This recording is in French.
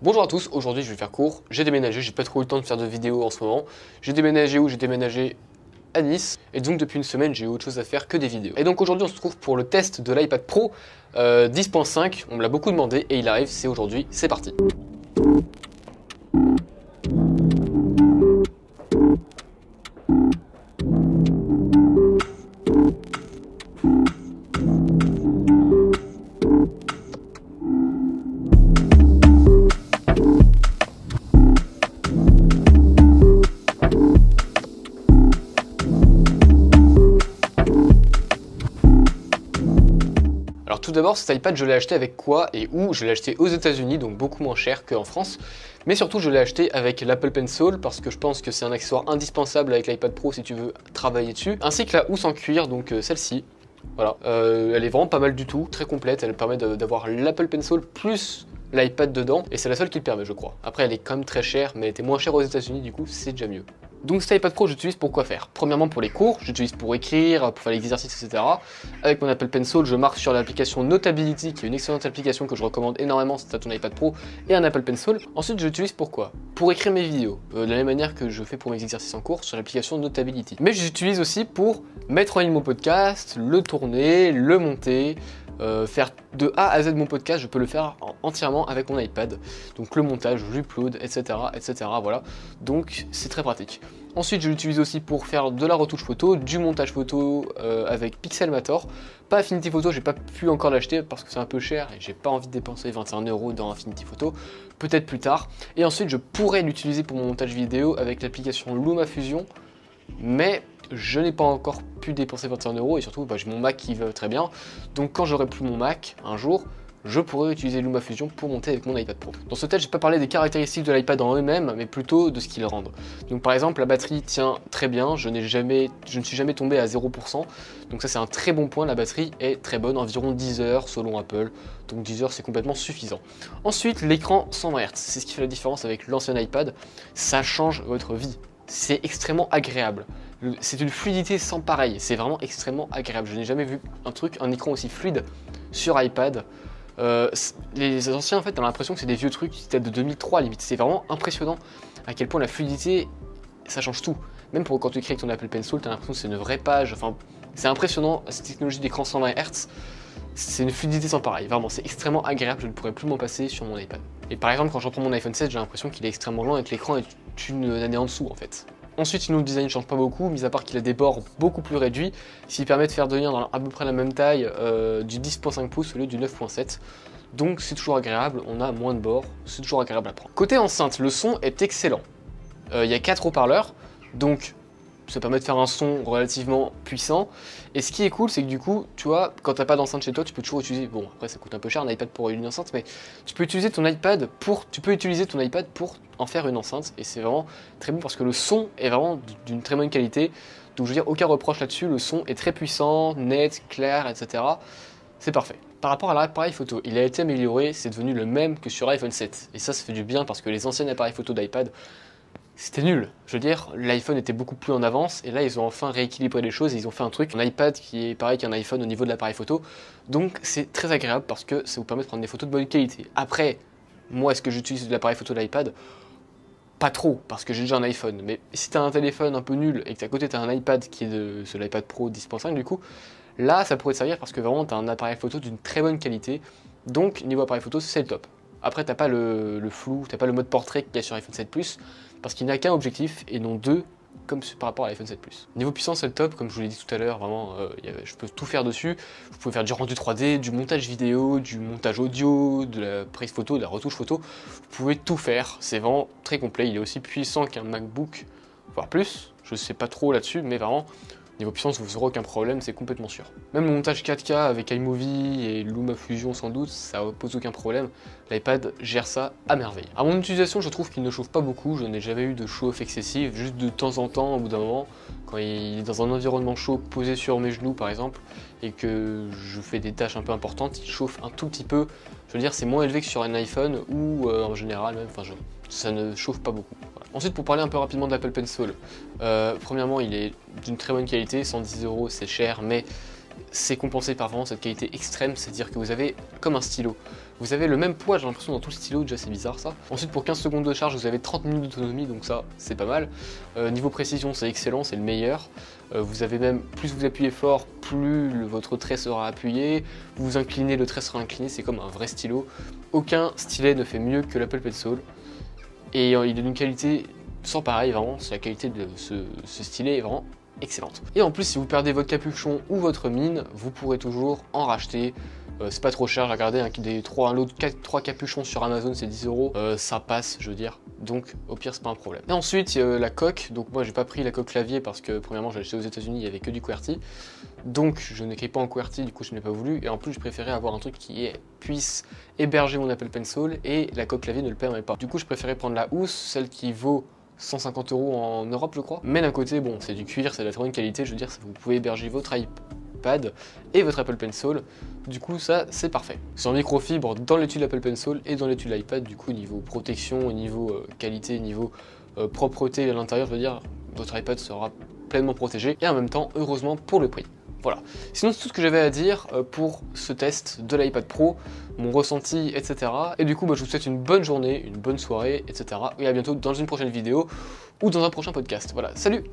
Bonjour à tous, aujourd'hui je vais faire court, j'ai déménagé, j'ai pas trop eu le temps de faire de vidéos en ce moment. J'ai déménagé où? J'ai déménagé à Nice, et donc depuis une semaine j'ai autre chose à faire que des vidéos. Et donc aujourd'hui on se trouve pour le test de l'iPad Pro 10.5, on me l'a beaucoup demandé et il arrive, c'est aujourd'hui, c'est parti. Alors tout d'abord, cet iPad, je l'ai acheté avec quoi et où? Je l'ai acheté aux États-Unis, donc beaucoup moins cher qu'en France. Mais surtout, je l'ai acheté avec l'Apple Pencil parce que je pense que c'est un accessoire indispensable avec l'iPad Pro si tu veux travailler dessus. Ainsi que la housse en cuir, donc celle-ci. Voilà, elle est vraiment pas mal du tout, très complète. Elle permet d'avoir l'Apple Pencil plus l'iPad dedans, et c'est la seule qui le permet, je crois. Après, elle est quand même très chère, mais elle était moins chère aux États-Unis, du coup, c'est déjà mieux. Donc cet iPad Pro, j'utilise pour quoi faire? Premièrement pour les cours, j'utilise pour écrire, pour faire les exercices, etc. Avec mon Apple Pencil, je marque sur l'application Notability, qui est une excellente application que je recommande énormément si tu as ton iPad Pro et un Apple Pencil. Ensuite, je l'utilise pour quoi? Pour écrire mes vidéos, de la même manière que je fais pour mes exercices en cours sur l'application Notability. Mais j'utilise aussi pour mettre en ligne mon podcast, le tourner, le monter, faire de A à Z mon podcast, je peux le faire entièrement avec mon iPad. Donc le montage, l'upload, etc., etc. Voilà, donc c'est très pratique. Ensuite, je l'utilise aussi pour faire de la retouche photo, du montage photo avec Pixelmator. Pas Affinity Photo, j'ai pas pu encore l'acheter parce que c'est un peu cher et j'ai pas envie de dépenser 21 € dans Affinity Photo. Peut-être plus tard. Et ensuite, je pourrais l'utiliser pour mon montage vidéo avec l'application LumaFusion, mais je n'ai pas encore pu dépenser 21 € et surtout j'ai mon Mac qui va très bien. Donc quand j'aurai plus mon Mac un jour, je pourrai utiliser LumaFusion pour monter avec mon iPad Pro. Dans ce test, je n'ai pas parlé des caractéristiques de l'iPad en eux-mêmes, mais plutôt de ce qu'ils rendent. Donc par exemple, la batterie tient très bien, je ne suis jamais tombé à 0%. Donc ça c'est un très bon point, la batterie est très bonne, environ 10 heures selon Apple. Donc 10 heures c'est complètement suffisant. Ensuite, l'écran 120 Hz, c'est ce qui fait la différence avec l'ancien iPad. Ça change votre vie. C'est extrêmement agréable. C'est une fluidité sans pareil, c'est vraiment extrêmement agréable. Je n'ai jamais vu un écran aussi fluide sur iPad. Les anciens, en fait, t'as l'impression que c'est des vieux trucs qui datent de 2003 limite. C'est vraiment impressionnant à quel point la fluidité, ça change tout. Même pour quand tu écris avec ton Apple Pencil, t'as l'impression que c'est une vraie page. Enfin, c'est impressionnant, cette technologie d'écran 120 Hz. C'est une fluidité sans pareil, vraiment, c'est extrêmement agréable, je ne pourrais plus m'en passer sur mon iPad. Et par exemple, quand je reprends mon iPhone 7, j'ai l'impression qu'il est extrêmement lent et que l'écran est une année en dessous en fait. Ensuite, sinon le design ne change pas beaucoup, mis à part qu'il a des bords beaucoup plus réduits, ce qui permet de faire devenir dans à peu près la même taille du 10.5 pouces au lieu du 9.7. Donc c'est toujours agréable, on a moins de bords, c'est toujours agréable à prendre. Côté enceinte, le son est excellent. Il y a 4 haut-parleurs, donc ça permet de faire un son relativement puissant. Et ce qui est cool, c'est que du coup, tu vois, quand t'as pas d'enceinte chez toi, tu peux toujours utiliser, bon après ça coûte un peu cher un iPad pour une enceinte, mais tu peux utiliser ton iPad pour en faire une enceinte. Et c'est vraiment très bon parce que le son est vraiment d'une très bonne qualité. Donc je veux dire, aucun reproche là-dessus, le son est très puissant, net, clair, etc. C'est parfait. Par rapport à l'appareil photo, il a été amélioré, c'est devenu le même que sur iPhone 7. Et ça fait du bien parce que les anciens appareils photo d'iPad, c'était nul. Je veux dire, l'iPhone était beaucoup plus en avance et là ils ont enfin rééquilibré les choses et ils ont fait un truc, un iPad qui est pareil qu'un iPhone au niveau de l'appareil photo. Donc c'est très agréable parce que ça vous permet de prendre des photos de bonne qualité. Après, moi est-ce que j'utilise de l'appareil photo de l'iPad? Pas trop, parce que j'ai déjà un iPhone. Mais si tu as un téléphone un peu nul et que à côté tu as un iPad qui est de l'iPad Pro 10.5 du coup, là ça pourrait te servir parce que vraiment tu as un appareil photo d'une très bonne qualité. Donc niveau appareil photo c'est le top. Après t'as pas le flou, t'as pas le mode portrait qu'il y a sur iPhone 7 Plus, parce qu'il n'a qu'un objectif et non deux comme par rapport à l'iPhone 7 Plus. Niveau puissance c'est le top, comme je vous l'ai dit tout à l'heure, vraiment je peux tout faire dessus. Vous pouvez faire du rendu 3D, du montage vidéo, du montage audio, de la prise photo, de la retouche photo. Vous pouvez tout faire, c'est vraiment très complet. Il est aussi puissant qu'un MacBook, voire plus. Je sais pas trop là-dessus, mais vraiment niveau puissance, vous n'aurez aucun problème, c'est complètement sûr. Même le montage 4K avec iMovie et LumaFusion sans doute, ça pose aucun problème. L'iPad gère ça à merveille. À mon utilisation, je trouve qu'il ne chauffe pas beaucoup, je n'ai jamais eu de chauffe excessive, juste de temps en temps, au bout d'un moment, quand il est dans un environnement chaud, posé sur mes genoux par exemple, et que je fais des tâches un peu importantes, il chauffe un tout petit peu. Je veux dire, c'est moins élevé que sur un iPhone ou en général même, enfin ça ne chauffe pas beaucoup. Voilà. Ensuite, pour parler un peu rapidement de l'Apple Pencil, premièrement, il est d'une très bonne qualité, 110 € c'est cher, mais c'est compensé par vraiment cette qualité extrême, c'est-à-dire que vous avez comme un stylo. Vous avez le même poids, j'ai l'impression, dans tout le stylo, déjà c'est bizarre ça. Ensuite pour 15 secondes de charge, vous avez 30 minutes d'autonomie, donc ça c'est pas mal. Niveau précision, c'est excellent, c'est le meilleur. Vous avez même, plus vous appuyez fort, plus votre trait sera appuyé. Vous vous inclinez, le trait sera incliné, c'est comme un vrai stylo. Aucun stylet ne fait mieux que l'Apple Pencil. Et il est d'une qualité sans pareil, vraiment, la qualité de ce stylet est vraiment excellente. Et en plus, si vous perdez votre capuchon ou votre mine, vous pourrez toujours en racheter. C'est pas trop cher, j'ai regardé un lot de 3 capuchons sur Amazon, c'est 10 €. Ça passe, je veux dire. Donc au pire, c'est pas un problème. Et ensuite, la coque. Donc moi, j'ai pas pris la coque clavier parce que premièrement, j'ai acheté aux États-Unis, il y avait que du QWERTY. Donc je n'écris pas en QWERTY, du coup je n'ai pas voulu. Et en plus, je préférais avoir un truc puisse héberger mon Apple Pencil, et la coque clavier ne le permet pas. Du coup, je préférais prendre la housse, celle qui vaut 150 € en Europe, je crois. Mais d'un côté, bon, c'est du cuir, c'est de la très bonne qualité, je veux dire, vous pouvez héberger votre iPad et votre Apple Pencil. Du coup, ça, c'est parfait. C'est en microfibre dans l'étui de l'Apple Pencil et dans l'étui de l'iPad. Du coup, niveau protection, niveau qualité, niveau propreté à l'intérieur, je veux dire, votre iPad sera pleinement protégé. Et en même temps, heureusement, pour le prix. Voilà. Sinon, c'est tout ce que j'avais à dire pour ce test de l'iPad Pro, mon ressenti, etc. Et du coup, je vous souhaite une bonne journée, une bonne soirée, etc. Et à bientôt dans une prochaine vidéo ou dans un prochain podcast. Voilà, salut!